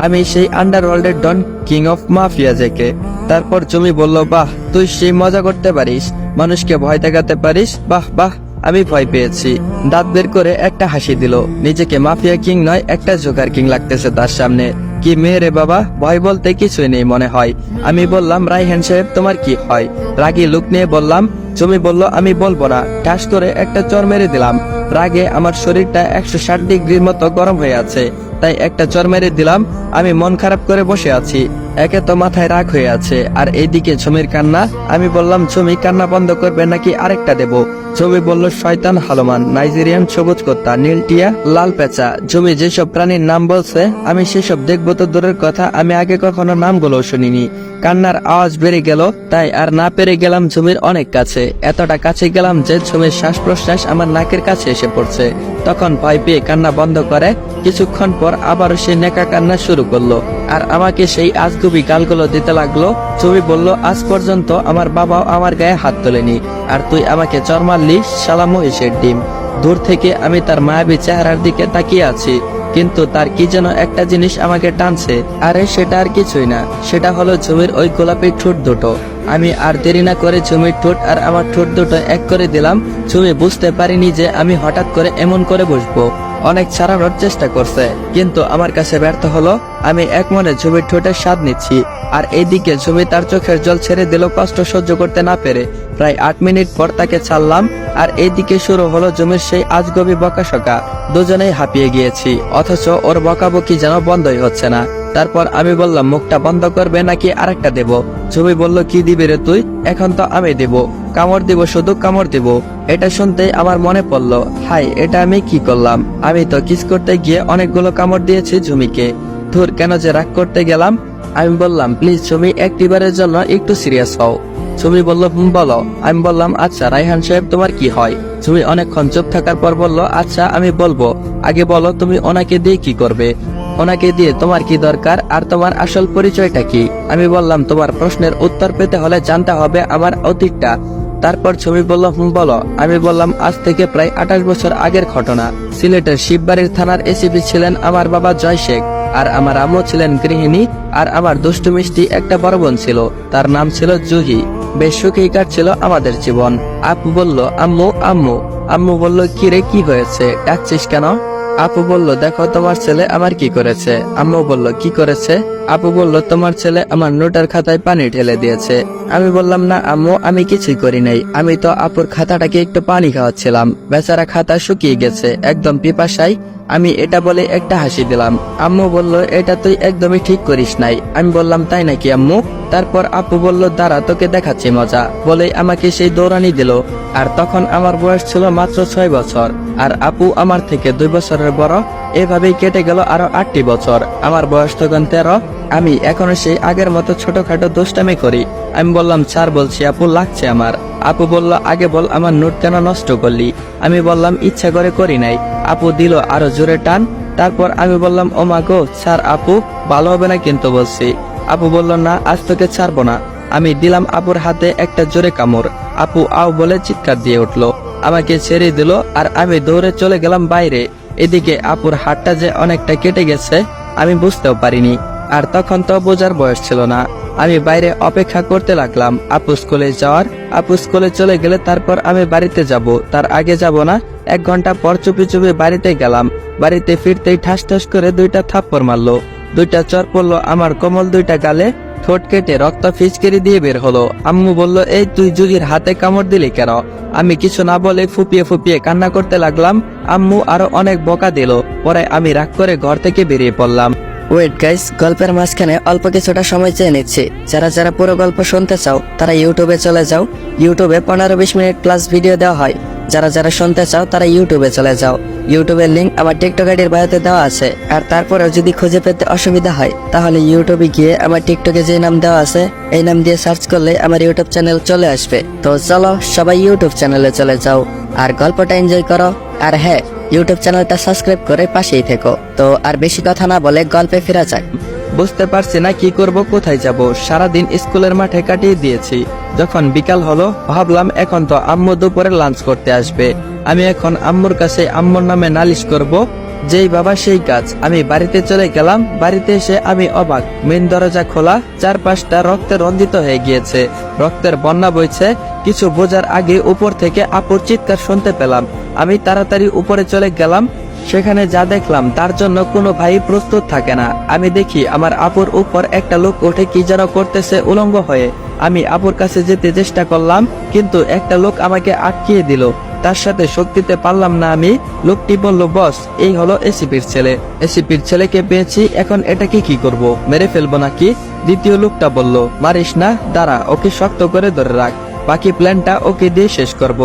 আমি সেই আন্ডারওয়ার্ল্ডের ডন, king of mafia JK. তারপর জমি বলল, বাহ, তুই সেই মজা করতে পারিস, মানুষকে ভয় দেখাতে পারিস, বাহ বাহ। আমি ভয় পেয়েছি, দাঁত বের করে একটা হাসি দিল। নিজেকে মাফিয়া কিং নয়, একটা জোকার কিং লাগতেছে তার সামনে। কি মেয়ে রে বাবা, ভয় বলতে কিছুই নেই মনে হয়। আমি বললাম, রায়হান সাহেব তোমার কি হয়? রাগী লুক নিয়ে বললাম। জমি বলল, আমি বলবো না। ঠাস করে একটা চর মেরে দিলাম। রাগে আমার শরীরটা 160 ডিগ্রির মতো গরম হয়ে আছে, তাই একটা চর মেরে দিলাম। আমি মন খারাপ করে বসে আছি, একে তো মাথায় রাগ হয়ে আছে, আর এইদিকে জমির কান্না। আমি বললাম, জমি কান্না বন্ধ করবে নাকি আরেকটা দেব? জমি বলল, শয়তান, হালমান, নাইজেরিয়ান সবুজ কুত্তা, নীলটিয়া, লাল পেঁচা। জমি যেসব প্রাণীর নাম বলছে আমি সেসব দেখবো তো দূরের কথা, আমি আগে কখনো নামগুলো শুনিনি। কান্নার আওয়াজ বেড়ে গেল, তাই আর না পেরে গেলাম জমির অনেক কাছে। এতটা কাছে গেলাম যে জমির শ্বাস প্রশ্বাস আমার নাকের কাছে এসে পড়ছে। তখন ভয় পেয়ে কান্না বন্ধ করে। কিছুক্ষণ পর আবারও সে নেকা কান্না শুরু করলো, আর আমাকে সেই আজগুবি গালগুলো দিতে লাগলো। জমি বলল, আজ পর্যন্ত আমার বাবাও আমার গায়ে হাত তোলেনি, আর তুই আমাকে চর মারলি, শালা মহিষের ডিম। দূর থেকে আমি তার মায়াবী চেহারার দিকে তাকিয়ে আছি, কিন্তু তার কি যেন একটা জিনিস আমাকে টানছে। আরে সেটা আর কিছুই না, সেটা হলো জমির ওই গোলাপি ঠোঁট দুটো। আমি আর দেরি না করে জমির ঠোঁট আর আমার ঠোঁট দুটো এক করে দিলাম। জমি বুঝতে পারিনি যে আমি হঠাৎ করে এমন করে বসবো। অনেক ছাড়ানোর চেষ্টা করছে, কিন্তু আমার কাছে ব্যর্থ হলো। আমি এক মনে জমির ঠোঁটের স্বাদ নিচ্ছি, আর এইদিকে জমি তার চোখের জল ছেড়ে দিল কষ্ট সহ্য করতে না পেরে। প্রায় 8 মিনিট পর তাকে ছাড়লাম, আর এইদিকে শুরু হলো জমির সেই আজগবি বকাশকা। দুজনেই হাঁপিয়ে গিয়েছি, অথচ ওর বকাবকি যেন বন্ধই হচ্ছে না। তারপর আমি বললাম, মুখটা বন্ধ করবে নাকি আরেকটা দেব? জমি বলল, কি দিবি রে তুই? এখন তো আমি দেব, কামড় দিব, শুধু কামড় দিব। এটা শুনতেই আমার মনে পড়লো, হাই, এটা আমি কি করলাম? আমি তো কিস করতে গিয়ে অনেকগুলো কামড় দিয়েছি জমিকে। ধুর, কেন যে রাগ করতে গেলাম। আমি বললাম, প্লিজ জমি, একটিবারের জন্য একটু সিরিয়াস হও। জমি বলল, বলো। আমি বললাম, আচ্ছা রায়হান সাহেব তোমার কি হয়? জমি অনেকক্ষণ চুপ থাকার পর বলল, আচ্ছা আমি বলবো, আগে বলো তুমি ওনাকে দিয়ে কি করবে? ওনাকে দিয়ে তোমার কি দরকার, আর তোমার আসল পরিচয়টা কি? আমি বললাম, তোমার প্রশ্নের উত্তর পেতে হলে জানতে হবে আমার অতীতটা। তারপর ছবি বলল, বলো। আমি বললাম, আজ থেকে প্রায় 28 বছর আগের ঘটনা। সিলেটের শিববাড়ির থানার এসিপি ছিলেন আমার বাবা জয় শেখ, আর আমার আম্মু ছিলেন গৃহিণী, আর আমার দুষ্টু মিষ্টি একটা বড় বোন ছিল, তার নাম ছিল জুহি। বেশ সুখেই কাটছিল আমাদের জীবন। আপু বলল, আম্মু আম্মু। আম্মু বলল, কি রে, কি হয়েছে, ডাকছিস কেন? আপু বলল, দেখো তোমার ছেলে আমার কি করেছে। আম্মু বলল, কি করেছে? আপু বলল, তোমার ছেলে আমার নোটের খাতায় পানি ঢেলে দিয়েছে। আমি বললাম, না আম্মু, আমি কিছুই করি নাই। আমি তো আপুর খাতাটাকে একটু পানি খাওয়াচ্ছিলাম, বেচারা খাতা শুকিয়ে গেছে, একদম পিপাসায়। আমি এটা বলে একটা হাসি দিলাম। আম্মু বলল, এটা তুই একদমই ঠিক করিস নাই। আমি বললাম, তাই নাকি আম্মু? তারপর আপু বলল, দাঁড়া, তোকে দেখাচ্ছি মজা, বলে আমাকে সেই দৌড়ানি দিল। আর তখন আমার বয়স ছিল মাত্র 6 বছর, আর আপু আমার থেকে 2 বছরের বড়। এভাবেই কেটে গেল আরো 8টি বছর। আমার বয়স তখন 13। আমি এখনো সেই আগের মতো ছোটখাটো দুষ্টামি করি। আমি বললাম, ছাড় বলছি আপু, লাগছে আমার। আপু বলল, আগে বল আমার নোট কেন নষ্ট করলি? আমি বললাম, ইচ্ছা করে করি নাই। আপু দিল আরো জোরে টান। তারপর আমি বললাম, ও মা গো, ছাড় আপু, ভালো হবে না কিন্তু বলছি। আপু বলল, না, আজ তোকে ছাড়বো না। আমি দিলাম আপুর হাতে একটা জোরে কামড়। আপু আও বলে চিৎকার দিয়ে উঠলো, আমাকে ছেড়ে দিল, আর আমি দৌড়ে চলে গেলাম বাইরে। এদিকে আপুর হাতটা যে অনেকটা কেটে গেছে আমি বুঝতেও পারিনি, আর তখন তো বোঝার বয়স ছিল না। আমি বাইরে অপেক্ষা করতে লাগলাম আপু স্কুলে যাওয়ার। আপু স্কুলে চলে গেলে তারপর আমি বাড়িতে যাব, তার আগে যাব না। 1 ঘন্টা পর চুপি চুপি বাড়িতে গেলাম। বাড়িতে ফিরতেই ঠাস ঠাস করে 2টা থাপ্পড় মারলো। 2টা চর পড়লো আমার কোমল 2টা গালে। ঠোঁট কেটে রক্ত ফিচকেরি দিয়ে বের হলো। আম্মু বলল, এই তুই জুগির হাতে কামড় দিলি কেন? আমি কিছু না বলে ফুপিয়ে ফুপিয়ে কান্না করতে লাগলাম। আম্মু আরো অনেক বকা দিল। পরে আমি রাগ করে ঘর থেকে বেরিয়ে পড়লাম। ওয়েট গাইস, গল্পের মাঝখানে অল্প কিছুটা সময় চেয়ে নিচ্ছি। যারা যারা পুরো গল্প শুনতে চাও তারা ইউটিউবে চলে যাও। ইউটিউবে 15-20 মিনিট প্লাস ভিডিও দেওয়া হয়। যারা যারা শুনতে চাও তারা ইউটিউবে চলে যাও। ইউটিউবের লিংক আমার টিকটক আইডির বায়োতে দেওয়া আছে। আর তারপরেও যদি খুঁজে পেতে অসুবিধা হয় তাহলে ইউটিউবে গিয়ে আমার টিকটকে যে নাম দেওয়া আছে এই নাম দিয়ে সার্চ করলে আমার ইউটিউব চ্যানেল চলে আসবে। তো চলো সবাই ইউটিউব চ্যানেলে চলে যাও আর গল্পটা এনজয় করো। আর হ্যাঁ, ইউটিউব চ্যানেলটা সাবস্ক্রাইব করে পাশেই থেকো। তো আর বেশি কথা না বলে গল্পে ফেরা যাক। বুঝতে পারছি না কি করব, কোথায় যাব। সারাদিন স্কুলের মাঠে কাটিয়ে দিয়েছি। যখন বিকাল হলো ভাবলাম এখন তো আম্মু দুপুরে লাঞ্চ করতে আসবে। আমি এখন আম্মুর কাছে আম্মুর নামে নালিশ করব। যেই বাবা সেই কাজ। আমি বাড়িতে চলে গেলাম। বাড়িতে এসে আমি অবাক, মেন দরজা খোলা, চারপাশটা রক্তে রঞ্জিত হয়ে গিয়েছে, রক্তের বন্যা বইছে। কিছু বোঝার আগে উপর থেকে আপুর চিৎকার শুনতে পেলাম। আমি তাড়াতাড়ি উপরে চলে গেলাম। সেখানে যা দেখলাম তার জন্য কোনো ভাই প্রস্তুত থাকে না। আমি দেখি আমার আপুর উপর একটা লোক উঠে কি যেন করতেছে উলঙ্গ হয়ে। আমি আপুর কাছে যেতে চেষ্টা করলাম, কিন্তু একটা লোক আমাকে আটকিয়ে দিল। তার সাথে শক্তিতে পারলাম না আমি। লোকটি বলল, বস, এই হলো এসিপির ছেলে। এসিপির ছেলেকে পেয়েছি, এখন এটাকে কি করব? মেরে ফেলবো নাকি? দ্বিতীয় লোকটা বলল, মারিস না, দাঁড়া, ওকে শক্ত করে ধরে রাখ, বাকি প্ল্যানটা ওকে দিয়ে শেষ করব।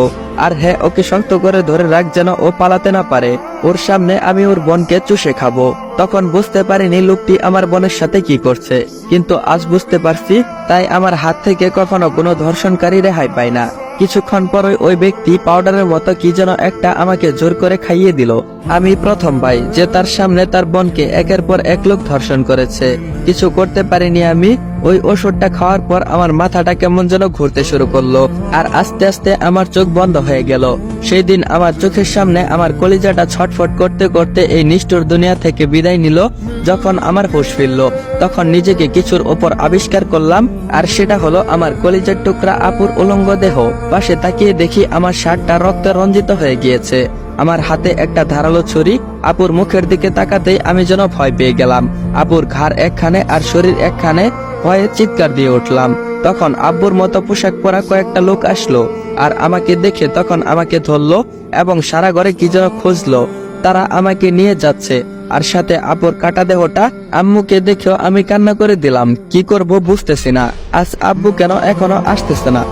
আর হ্যাঁ, ওকে শক্ত করে ধরে রাখ যেন ও পালাতে না পারে। ওর সামনে আমি ওর বোনকে চুষে খাবো। তখন বুঝতে পারিনি লোকটি আমার বোনের সাথে কি করছে, কিন্তু আজ বুঝতে পারছি। তাই আমার হাত থেকে কখনো কোনো ধর্ষণকারী রেহাই পায় না। কিছুক্ষণ পরই ওই ব্যক্তি পাউডারের মতো কি যেন একটা আমাকে জোর করে খাইয়ে দিল। আমি প্রথম ভাই যে তার সামনে তার বোনকে একের পর এক লোক ধর্ষণ করেছে। কিছু করতে পারিনি আমি। ওই ওষুধটা খাওয়ার পর আমার মাথাটা কেমন যেন ঘুরতে শুরু করলো, আর আস্তে আস্তে আমার চোখ বন্ধ হয়ে গেল। সেই দিন আমার চোখের সামনে আমার কলিজাটা ছটফট করতে করতে এই নিষ্ঠুর দুনিয়া থেকে বিদায় নিল। যখন আমার হুঁশ ফিরল, তখন নিজেকে কিছুর ওপর আবিষ্কার করলাম, আর সেটা হলো আমার কলিজার টুকরা আপুর উলঙ্গ দেহ। পাশে তাকিয়ে দেখি আমার শার্টটা রক্তে রঞ্জিত হয়ে গিয়েছে। আমার হাতে একটা ধারালো ছুরি। আপুর মুখের দিকে তাকাতেই আমি যেন ভয় পেয়ে গেলাম। আপুর ঘাড় একখানে আর শরীর একখানে। ভয়ে চিৎকার দিয়ে উঠলাম। তখন আব্বুর মতো পোশাক পরা কয়েকটা লোক আসলো, আর আমাকে দেখে তখন আমাকে ধরলো এবং সারা ঘরে কি যেন খুঁজলো। তারা আমাকে নিয়ে যাচ্ছে, আর সাথে আপুর কাটা দেহটা। আম্মুকে দেখেও আমি কান্না করে দিলাম। কি করব বুঝতেছি না। আজ আব্বু কেন এখনো আসতেছে না।